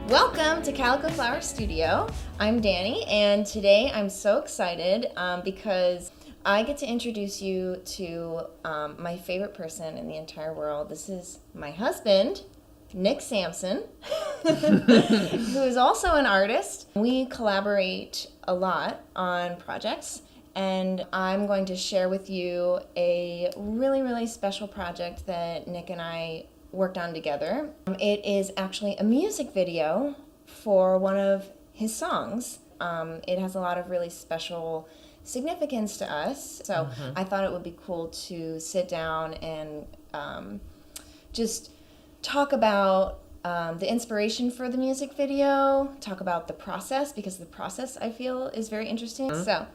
Welcome to Calico Flower Studio. I'm Dani, and today I'm so excited because I get to introduce you to my favorite person in the entire world. This is my husband, Nick Samson, who is also an artist. We collaborate a lot on projects, and I'm going to share with you a really, really special project that Nick and I worked on together. It is actually a music video for one of his songs. It has a lot of really special significance to us, so I thought it would be cool to sit down and just talk about the inspiration for the music video, talk about the process, because the process I feel is very interesting. So,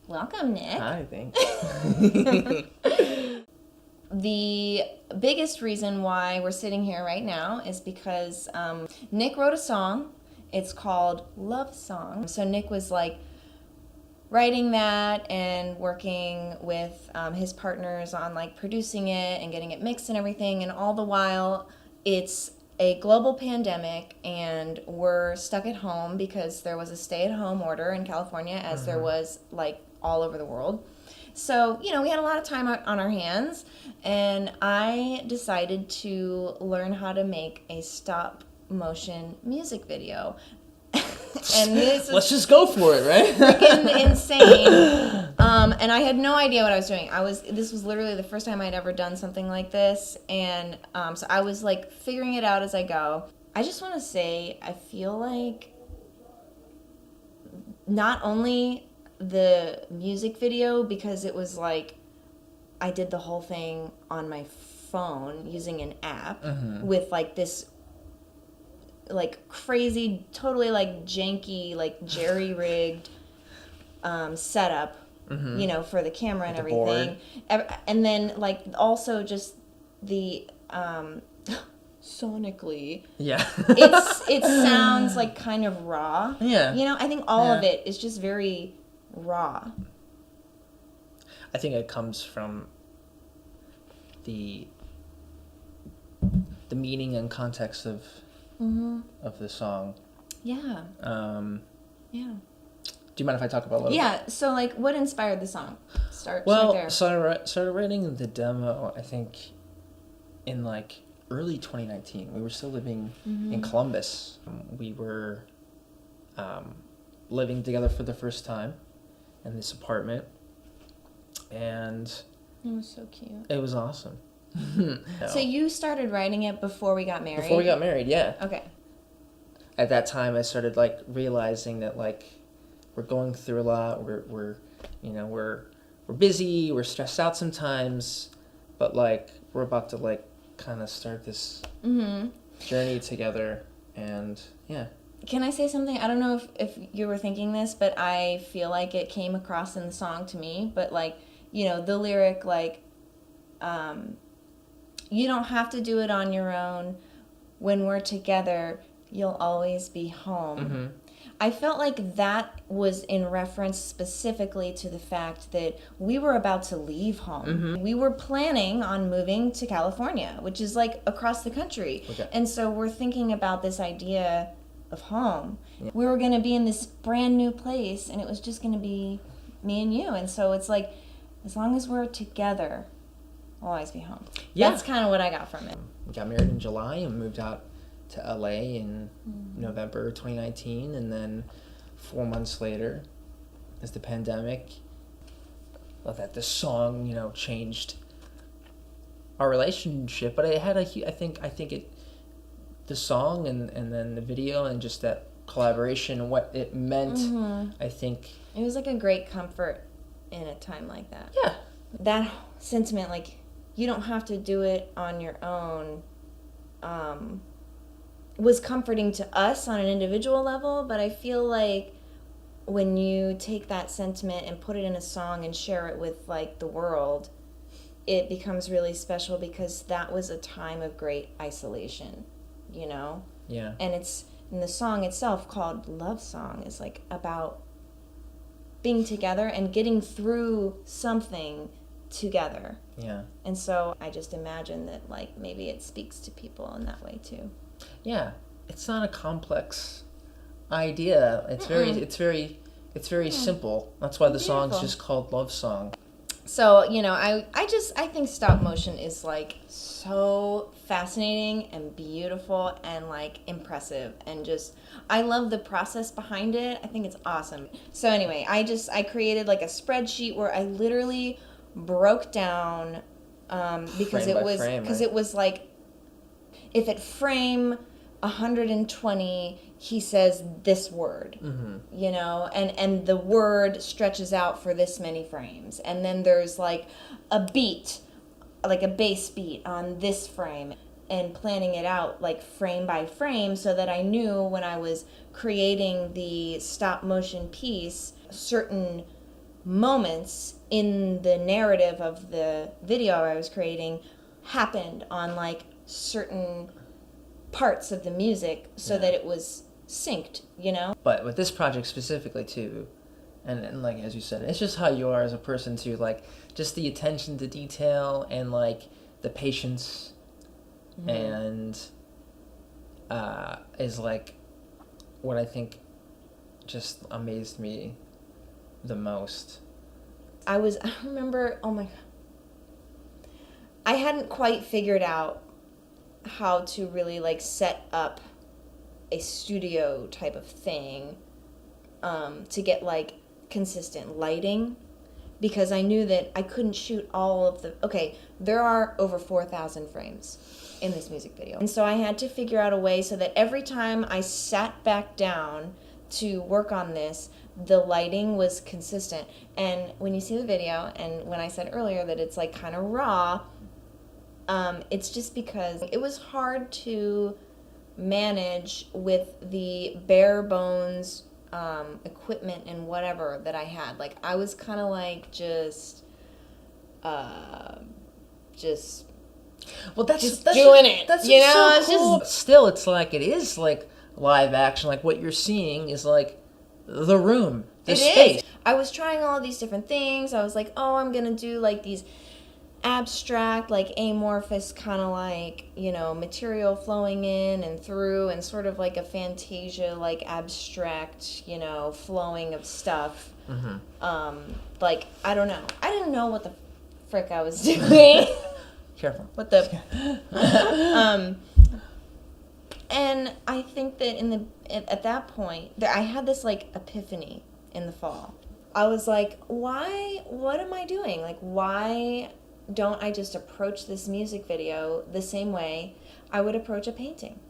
welcome, Nick. Hi, thanks. The biggest reason why we're sitting here right now is because Nick wrote a song. It's called Love Song. So Nick was like writing that and working with his partners on like producing it and getting it mixed and everything. And all the while, it's a global pandemic and we're stuck at home because there was a stay-at-home order in California, as there was like all over the world. So, we had a lot of time on our hands, and I decided to learn how to make a stop-motion music video. And this is Let's just go for it, right? freaking insane. And I had no idea what I was doing. This was literally the first time I'd ever done something like this, and so I was like figuring it out as I go. I just want to say I feel like not only the music video, because it was like I did the whole thing on my phone using an app with like this like crazy, totally like janky, like jerry-rigged setup, for the camera and everything. And then like also just the sonically, it sounds like kind of raw. I think all of it is just very raw. I think it comes from the meaning and context of the song. Yeah. Do you mind if I talk about a little bit? So like what inspired the song? Start there. Started writing the demo, I think, in like early 2019. We were still living in Columbus. We were living together for the first time in this apartment, and it was so cute. It was awesome. So you started writing it before we got married? Before we got married, yeah. Okay. At that time, I started like realizing that like we're going through a lot. We're busy. We're stressed out sometimes, but like we're about to like kind of start this journey together, and yeah. Can I say something? I don't know if you were thinking this, but I feel like it came across in the song to me. But like, the lyric, like, you don't have to do it on your own. When we're together, you'll always be home. I felt like that was in reference specifically to the fact that we were about to leave home. We were planning on moving to California, which is like across the country. Okay. And so we're thinking about this idea of home. We were going to be in this brand new place, and it was just going to be me and you. And so it's like, as long as we're together, we'll always be home. Yeah. That's kind of what I got from it. We got married in July and moved out to LA in November 2019, and then 4 months later, as the pandemic, the song, changed our relationship. But it had I think the song and then the video and just that collaboration and what it meant, I think it was like a great comfort in a time like that. Yeah. That sentiment, like, you don't have to do it on your own, was comforting to us on an individual level, but I feel like when you take that sentiment and put it in a song and share it with like the world, it becomes really special, because that was a time of great isolation, Yeah. And it's in the song itself, called Love Song, is like about being together and getting through something together. Yeah. And so I just imagine that like maybe it speaks to people in that way too. Yeah. it's not a complex idea. It's very simple. That's why the song's just called Love Song. So, you know, I think stop motion is like so fascinating and beautiful and like impressive, and just I love the process behind it. I think it's awesome. So anyway, I created like a spreadsheet where I literally broke down because it was like, if at frame 120 he says this word, you know, and the word stretches out for this many frames, and then there's like a beat, like a bass beat on this frame, and planning it out like frame by frame so that I knew when I was creating the stop motion piece, certain moments in the narrative of the video I was creating happened on like certain parts of the music so that it was synced, you know? But with this project specifically too, and like as you said, it's just how you are as a person too, like just the attention to detail and like the patience and is like what I think just amazed me the most. I remember, oh my God, I hadn't quite figured out how to really like set up a studio type of thing to get like consistent lighting, because I knew that I couldn't shoot all of the, okay, there are over 4,000 frames in this music video, and so I had to figure out a way so that every time I sat back down to work on this, the lighting was consistent. And when you see the video, and when I said earlier that it's like kind of raw, it's just because it was hard to manage with the bare bones equipment and whatever that I had. Like I was kind of like just well, that's doing it. That's you know, so it's cool. just Still, it's like it is like live action. Like what you're seeing is like the room, the space. Is. I was trying all these different things. I was like, oh, I'm gonna do like these abstract, like amorphous kind of like, you know, material flowing in and through, and sort of like a Fantasia, like abstract, you know, flowing of stuff. Like, I don't know. I didn't know what the frick I was doing. Careful. What the... and I think that at that point, I had this like epiphany in the fall. I was like, what am I doing? Like, why don't I just approach this music video the same way I would approach a painting?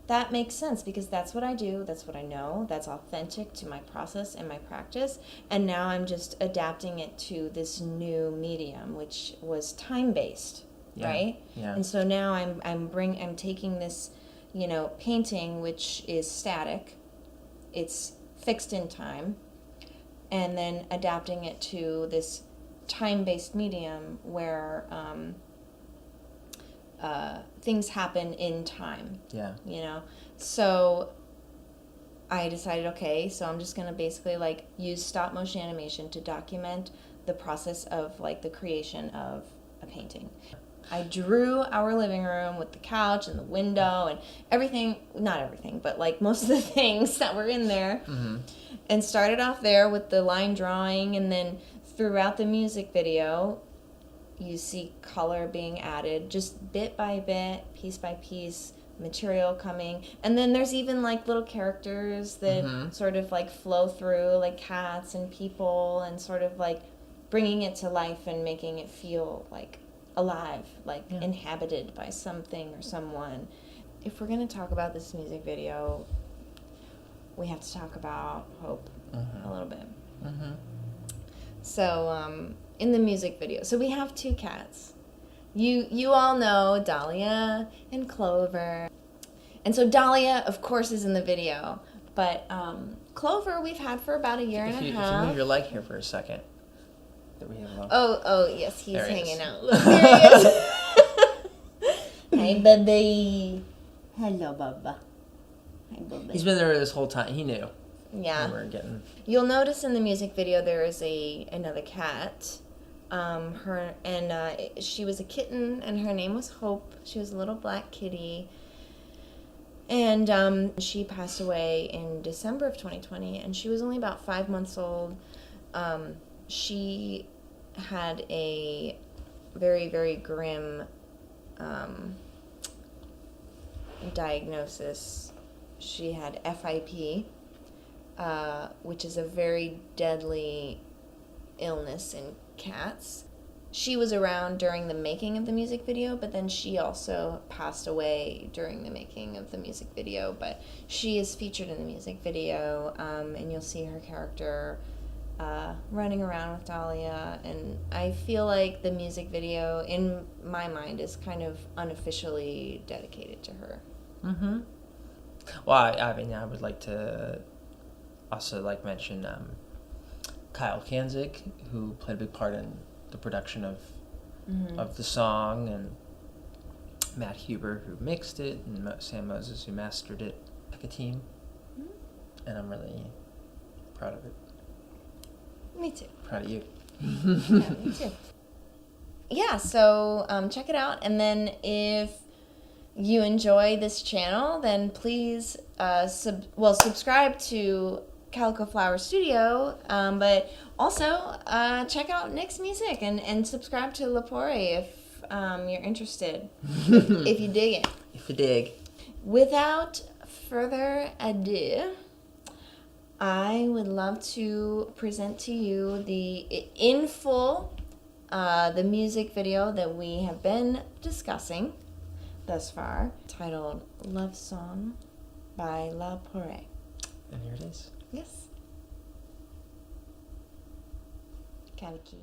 That makes sense, because that's what I do, that's what I know, that's authentic to my process and my practice, and now I'm just adapting it to this new medium, which was time-based, right? Yeah. And so now I'm taking this, you know, painting, which is static, it's fixed in time, and then adapting it to this time-based medium where things happen in time. Yeah. You know? So I decided, okay, so I'm just going to basically like use stop motion animation to document the process of like the creation of a painting. I drew our living room with the couch and the window and everything, not everything, but like most of the things that were in there. And started off there with the line drawing, and then throughout the music video, you see color being added, just bit by bit, piece by piece, material coming. And then there's even like little characters that sort of like flow through, like cats and people, and sort of like bringing it to life and making it feel like alive, like inhabited by something or someone. If we're going to talk about this music video, we have to talk about hope a little bit. So, in the music video, so we have two cats. You all know Dahlia and Clover. And so Dahlia, of course, is in the video. But Clover we've had for about a year and a half. If you move your leg here for a second. That we have Oh, yes, he's there hanging he out. There he is. Hi, baby. Hello, Bubba. Hi, Bubba. He's been there this whole time. He knew. Yeah. We're getting... You'll notice in the music video there is another cat. She was a kitten, and her name was Hope. She was a little black kitty. And she passed away in December of 2020, and she was only about 5 months old. She had a very, very grim diagnosis. She had FIP, which is a very deadly illness in cats. She was around during the making of the music video, but then she also passed away during the making of the music video. But she is featured in the music video, and you'll see her character running around with Dahlia. And I feel like the music video, in my mind, is kind of unofficially dedicated to her. Mm-hmm. Well, I mean, I would like to also mention Kyle Kanzik, who played a big part in the production of the song, and Matt Huber, who mixed it, and Sam Moses, who mastered it, like a team. And I'm really proud of it. Me too. Proud of you. Yeah, me too. Yeah, so check it out, and then if you enjoy this channel, then please subscribe to Calico Flower Studio, but also check out Nick's music and subscribe to La Poré if you're interested, if you dig it. If you dig. Without further ado, I would love to present to you in full the music video that we have been discussing thus far, titled Love Song by La Poré. And here it is. Yes. Calico.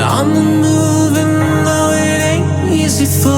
On the move, and though it ain't easy for